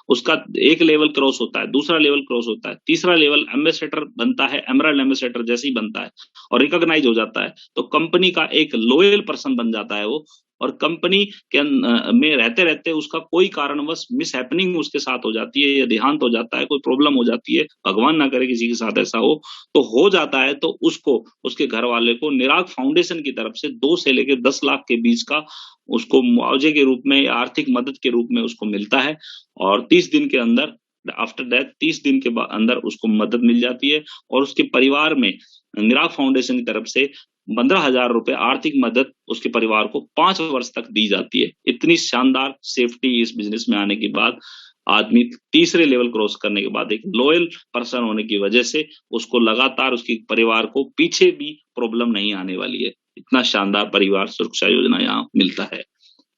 उसका एक लेवल क्रॉस होता है, दूसरा लेवल क्रॉस होता है, तीसरा लेवल एम्बेसडर बनता है, एमराल्ड एम्बेसडर जैसे ही बनता है और रिकॉग्नाइज हो जाता है, तो कंपनी का एक लॉयल पर्सन बन जाता है वो। और कंपनी के में रहते रहते उसका कोई कारणवश मिस हैपनिंग उसके साथ हो जाती है, या देहांत हो जाता है, कोई प्रॉब्लम हो जाती है, भगवान ना करे किसी के साथ ऐसा हो, तो हो जाता है, तो उसको उसके घर वाले को निराग फाउंडेशन की तरफ से 2 से लेकर 10 लाख के बीच का उसको मुआवजे के रूप में, आर्थिक मदद के रूप में उसको मिलता है। और 30 दिन के अंदर, आफ्टर डेथ 30 दिन के अंदर उसको मदद मिल जाती है, और उसके परिवार में निराग फाउंडेशन की तरफ से 15,000 रुपए आर्थिक मदद उसके परिवार को 5 वर्ष तक दी जाती है। इतनी शानदार सेफ्टी इस बिजनेस में आने के बाद, आदमी तीसरे लेवल क्रॉस करने के बाद एक लॉयल पर्सन होने की वजह से उसको लगातार उसके परिवार को पीछे भी प्रॉब्लम नहीं आने वाली है। इतना शानदार परिवार सुरक्षा योजना यहाँ मिलता है।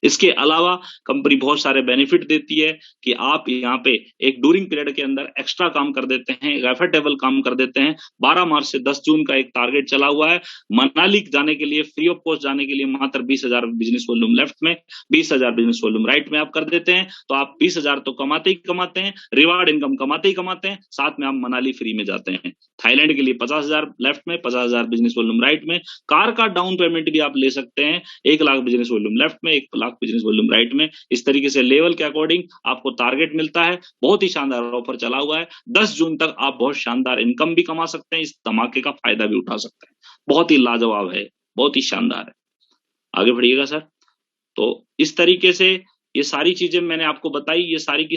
इसके अलावा कंपनी बहुत सारे बेनिफिट देती है कि आप यहाँ पे एक ड्यूरिंग पीरियड के अंदर एक्स्ट्रा काम कर देते हैं, एफर्टेबल काम कर देते हैं। 12 मार्च से 10 जून का एक टारगेट चला हुआ है। मनाली जाने के लिए फ्री ऑफ कॉस्ट जाने के लिए मात्र 20,000 बिजनेस वॉल्यूम लेफ्ट में, 20,000 बिजनेस वॉल्यूम राइट में आप कर देते हैं, तो आप 20,000 तो कमाते ही कमाते हैं, रिवार्ड इनकम कमाते ही कमाते हैं, साथ में आप मनाली फ्री में जाते हैं। थाईलैंड के लिए 50,000 लेफ्ट में, 50,000 बिजनेस वॉल्यूम राइट में। कार का डाउन पेमेंट भी आप ले सकते हैं, 1 लाख बिजनेस वॉल्यूम लेफ्ट में, 1 लाख बिजनेस वॉल्यूम राइट में। इस तरीके से लेवल के अकॉर्डिंग आपको टारगेट मिलता है। बहुत ही शानदार ऑफर चला हुआ है। 10 जून तक आप बहुत शानदार इनकम भी कमा सकते हैं, इस धमाके का फायदा भी उठा सकते हैं। बहुत ही लाजवाब है, बहुत ही शानदार है। आगे बढ़िएगा सर। तो इस तरीके से ये सारी चीजें मैंने आपको बताई, ये सारी की